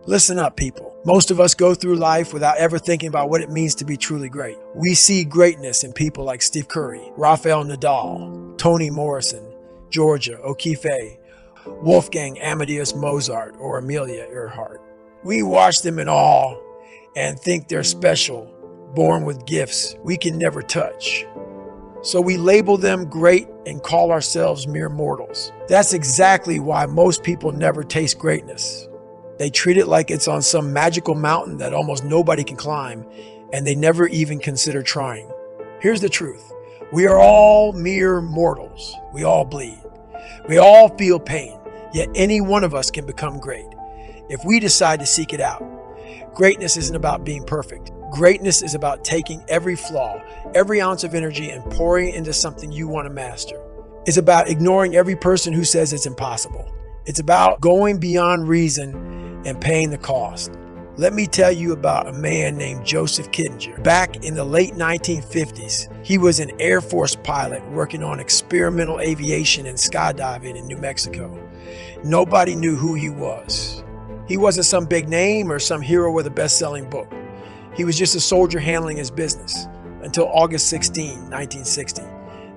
Listen up, people. Most of us go through life without ever thinking about what it means to be truly great. We see greatness in people like Steph Curry, Rafael Nadal, Toni Morrison, Georgia O'Keeffe, Wolfgang Amadeus Mozart, or Amelia Earhart. We watch them in awe and think they're special, born with gifts we can never touch. So we label them great and call ourselves mere mortals. That's exactly why most people never taste greatness. They treat it like it's on some magical mountain that almost nobody can climb, and they never even consider trying. Here's the truth. We are all mere mortals. We all bleed. We all feel pain, yet any one of us can become great if we decide to seek it out. Greatness isn't about being perfect. Greatness is about taking every flaw, every ounce of energy, and pouring it into something you want to master. It's about ignoring every person who says it's impossible. It's about going beyond reason and paying the cost. Let me tell you about a man named Joseph Kittinger. Back in the late 1950s, he was an Air Force pilot working on experimental aviation and skydiving in New Mexico. Nobody knew who he was. He wasn't some big name or some hero with a best-selling book. He was just a soldier handling his business until August 16, 1960.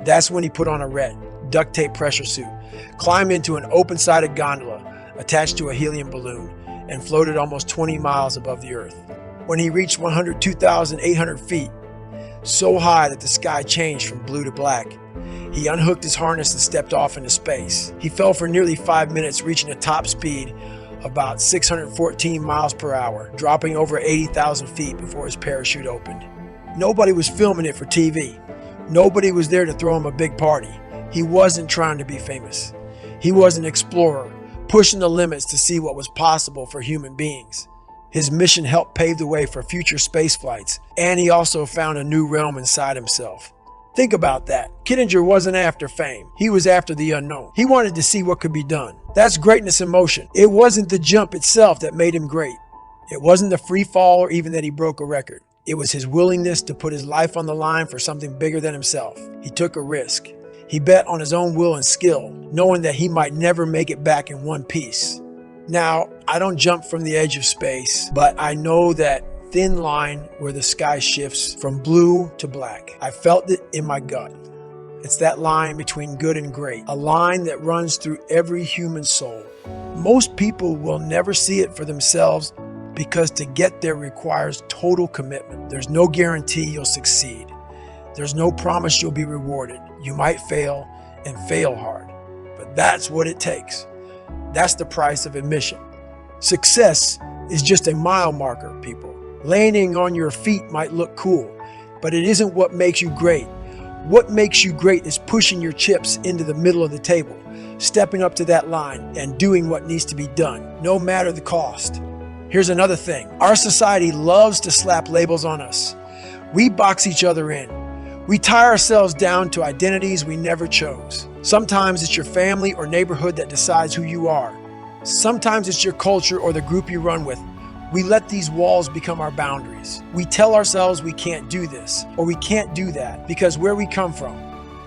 That's when he put on a red, duct tape pressure suit, climbed into an open-sided gondola attached to a helium balloon, and floated almost 20 miles above the earth. When he reached 102,800 feet, so high that the sky changed from blue to black, he unhooked his harness and stepped off into space. He fell for nearly 5 minutes, reaching a top speed of about 614 miles per hour, dropping over 80,000 feet before his parachute opened. Nobody was filming it for TV. Nobody was there to throw him a big party. He wasn't trying to be famous. He was an explorer, pushing the limits to see what was possible for human beings. His mission helped pave the way for future space flights, and he also found a new realm inside himself. Think about that. Kittinger wasn't after fame. He was after the unknown. He wanted to see what could be done. That's greatness in motion. It wasn't the jump itself that made him great. It wasn't the free fall or even that he broke a record. It was his willingness to put his life on the line for something bigger than himself. He took a risk. He bet on his own will and skill, knowing that he might never make it back in one piece. Now, I don't jump from the edge of space, but I know that thin line where the sky shifts from blue to black. I felt it in my gut. It's that line between good and great, a line that runs through every human soul. Most people will never see it for themselves because to get there requires total commitment. There's no guarantee you'll succeed. There's no promise you'll be rewarded. You might fail and fail hard, but that's what it takes. That's the price of admission. Success is just a mile marker, people. Landing on your feet might look cool, but it isn't what makes you great. What makes you great is pushing your chips into the middle of the table, stepping up to that line and doing what needs to be done, no matter the cost. Here's another thing. Our society loves to slap labels on us. We box each other in. We tie ourselves down to identities we never chose. Sometimes it's your family or neighborhood that decides who you are. Sometimes it's your culture or the group you run with. We let these walls become our boundaries. We tell ourselves we can't do this or we can't do that because where we come from,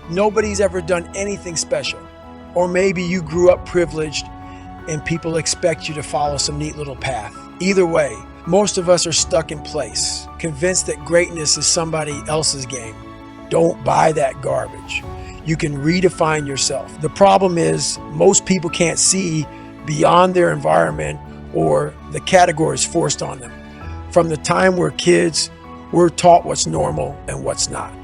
nobody's ever done anything special. Or maybe you grew up privileged and people expect you to follow some neat little path. Either way, most of us are stuck in place, convinced that greatness is somebody else's game. Don't buy that garbage. You can redefine yourself. The problem is most people can't see beyond their environment or the categories forced on them. From the time we're kids, we're taught what's normal and what's not.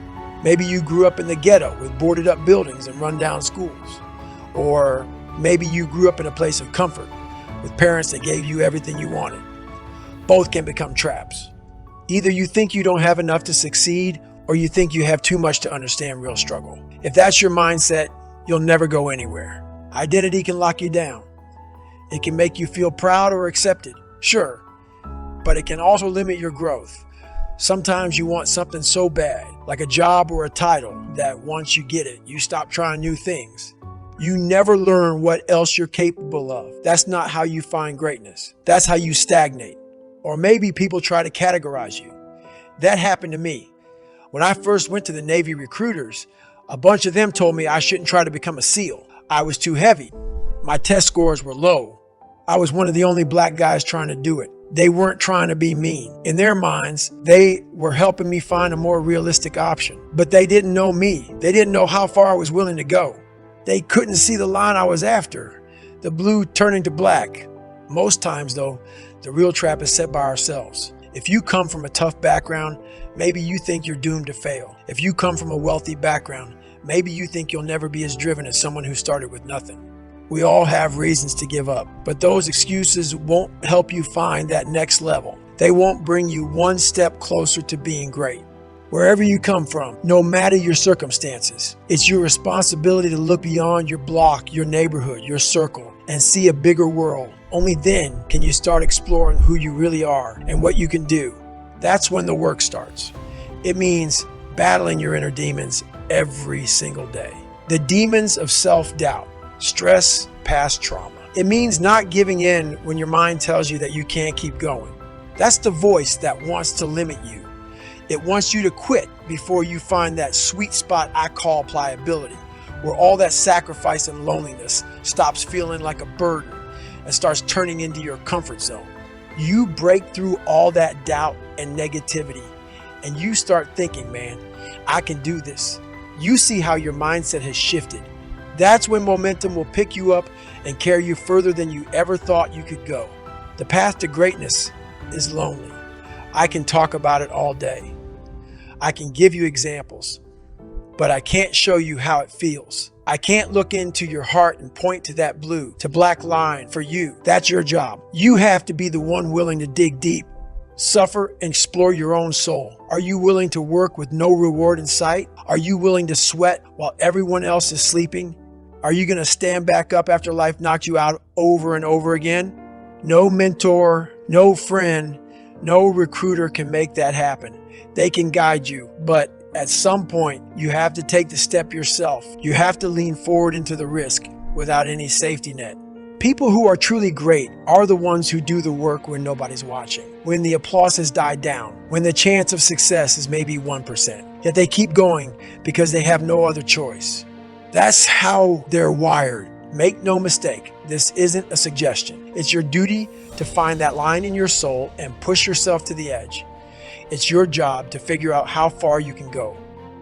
Maybe you grew up in the ghetto with boarded up buildings and rundown schools. Or maybe you grew up in a place of comfort with parents that gave you everything you wanted. Both can become traps. Either you think you don't have enough to succeed or you think you have too much to understand real struggle. If that's your mindset, you'll never go anywhere. Identity can lock you down. It can make you feel proud or accepted, sure, but it can also limit your growth. Sometimes you want something so bad, like a job or a title, that once you get it, you stop trying new things. You never learn what else you're capable of. That's not how you find greatness. That's how you stagnate. Or maybe people try to categorize you. That happened to me. When I first went to the Navy recruiters, a bunch of them told me I shouldn't try to become a SEAL. I was too heavy. My test scores were low. I was one of the only black guys trying to do it. They weren't trying to be mean. In their minds, they were helping me find a more realistic option. But they didn't know me. They didn't know how far I was willing to go. They couldn't see the line I was after, the blue turning to black. Most times, though, the real trap is set by ourselves. If you come from a tough background, maybe you think you're doomed to fail. If you come from a wealthy background, maybe you think you'll never be as driven as someone who started with nothing. We all have reasons to give up, but those excuses won't help you find that next level. They won't bring you one step closer to being great. Wherever you come from, no matter your circumstances, it's your responsibility to look beyond your block, your neighborhood, your circle, and see a bigger world. Only then can you start exploring who you really are and what you can do. That's when the work starts. It means battling your inner demons every single day. The demons of self-doubt, stress, past trauma. It means not giving in when your mind tells you that you can't keep going. That's the voice that wants to limit you. It wants you to quit before you find that sweet spot I call pliability, where all that sacrifice and loneliness stops feeling like a burden and starts turning into your comfort zone. You break through all that doubt and negativity and you start thinking, man, I can do this. You see how your mindset has shifted. That's when momentum will pick you up and carry you further than you ever thought you could go. The path to greatness is lonely. I can talk about it all day. I can give you examples, but I can't show you how it feels. I can't look into your heart and point to that blue to black line for you. That's your job. You have to be the one willing to dig deep, suffer, and explore your own soul. Are you willing to work with no reward in sight? Are you willing to sweat while everyone else is sleeping? Are you going to stand back up after life knocked you out over and over again? No mentor, no friend, no recruiter can make that happen. They can guide you, but at some point, you have to take the step yourself. You have to lean forward into the risk without any safety net. People who are truly great are the ones who do the work when nobody's watching, when the applause has died down, when the chance of success is maybe 1%. Yet they keep going because they have no other choice. That's how they're wired. Make no mistake, this isn't a suggestion. It's your duty to find that line in your soul and push yourself to the edge. It's your job to figure out how far you can go.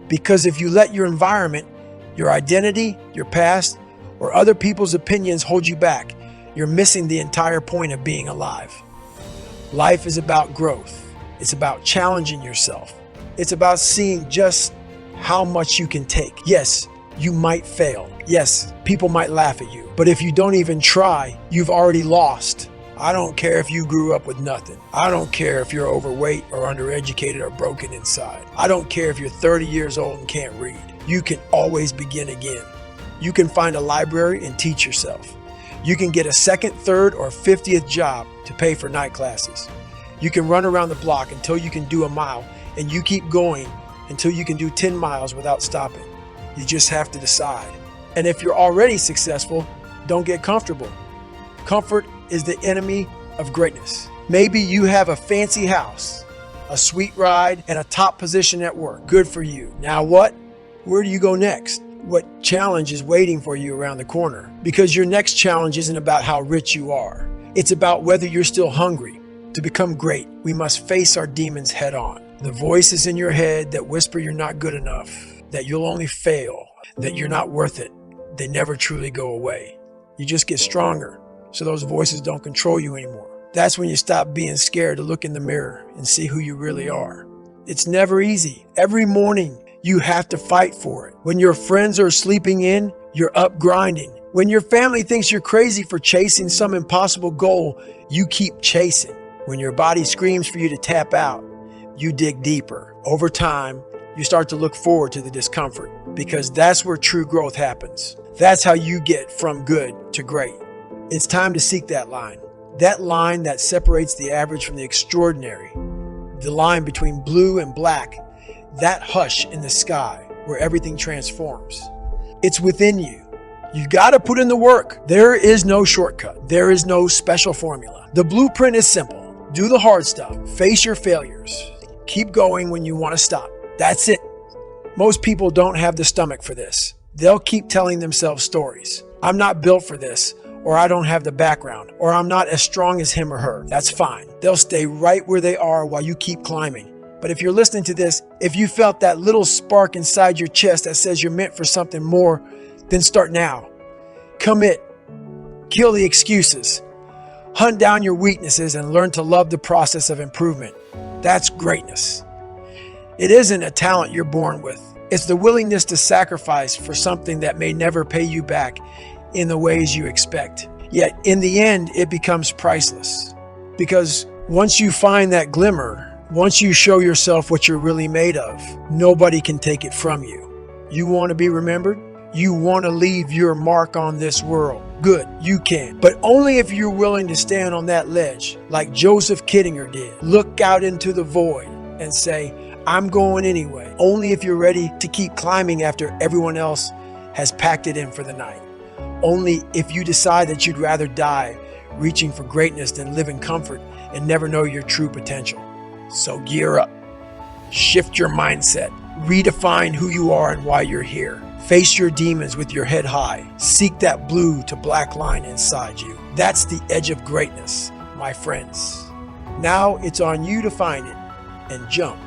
Because if you let your environment, your identity, your past, or other people's opinions hold you back, you're missing the entire point of being alive. Life is about growth. It's about challenging yourself. It's about seeing just how much you can take. Yes, you might fail. Yes, people might laugh at you. But if you don't even try, you've already lost. I don't care if you grew up with nothing. I don't care if you're overweight or undereducated or broken inside. I don't care if you're 30 years old and can't read. You can always begin again. You can find a library and teach yourself. You can get a second, third, or 50th job to pay for night classes. You can run around the block until you can do a mile, and you keep going until you can do 10 miles without stopping. You just have to decide. And if you're already successful, don't get comfortable. Comfort is the enemy of greatness. Maybe you have a fancy house, a sweet ride, and a top position at work. Good for you. Now what? Where do you go next? What challenge is waiting for you around the corner? Because your next challenge isn't about how rich you are. It's about whether you're still hungry. To become great, we must face our demons head on. The voices in your head that whisper you're not good enough, that you'll only fail, that you're not worth it, they never truly go away. You just get stronger, so those voices don't control you anymore. That's when you stop being scared to look in the mirror and see who you really are. It's never easy. Every morning, you have to fight for it. When your friends are sleeping in, you're up grinding. When your family thinks you're crazy for chasing some impossible goal, you keep chasing. When your body screams for you to tap out, you dig deeper. Over time, you start to look forward to the discomfort because that's where true growth happens. That's how you get from good to great. It's time to seek that line that separates the average from the extraordinary, the line between blue and black, that hush in the sky where everything transforms. It's within you. You've got to put in the work. There is no shortcut. There is no special formula. The blueprint is simple. Do the hard stuff. Face your failures. Keep going when you want to stop. That's it. Most people don't have the stomach for this. They'll keep telling themselves stories. I'm not built for this, or I don't have the background, or I'm not as strong as him or her. That's fine. They'll stay right where they are while you keep climbing. But if you're listening to this, if you felt that little spark inside your chest that says you're meant for something more, then start now. Commit. Kill the excuses. Hunt down your weaknesses and learn to love the process of improvement. That's greatness. It isn't a talent you're born with. It's the willingness to sacrifice for something that may never pay you back in the ways you expect. Yet in the end, it becomes priceless. Because once you find that glimmer, once you show yourself what you're really made of, nobody can take it from you. You want to be remembered? You want to leave your mark on this world? Good, you can. But only if you're willing to stand on that ledge, like Joseph Kittinger did. Look out into the void and say, I'm going anyway. Only if you're ready to keep climbing after everyone else has packed it in for the night. Only if you decide that you'd rather die reaching for greatness than live in comfort and never know your true potential. So gear up. Shift your mindset. Redefine who you are and why you're here. Face your demons with your head high. Seek that blue to black line inside you. That's the edge of greatness, my friends. Now it's on you to find it and jump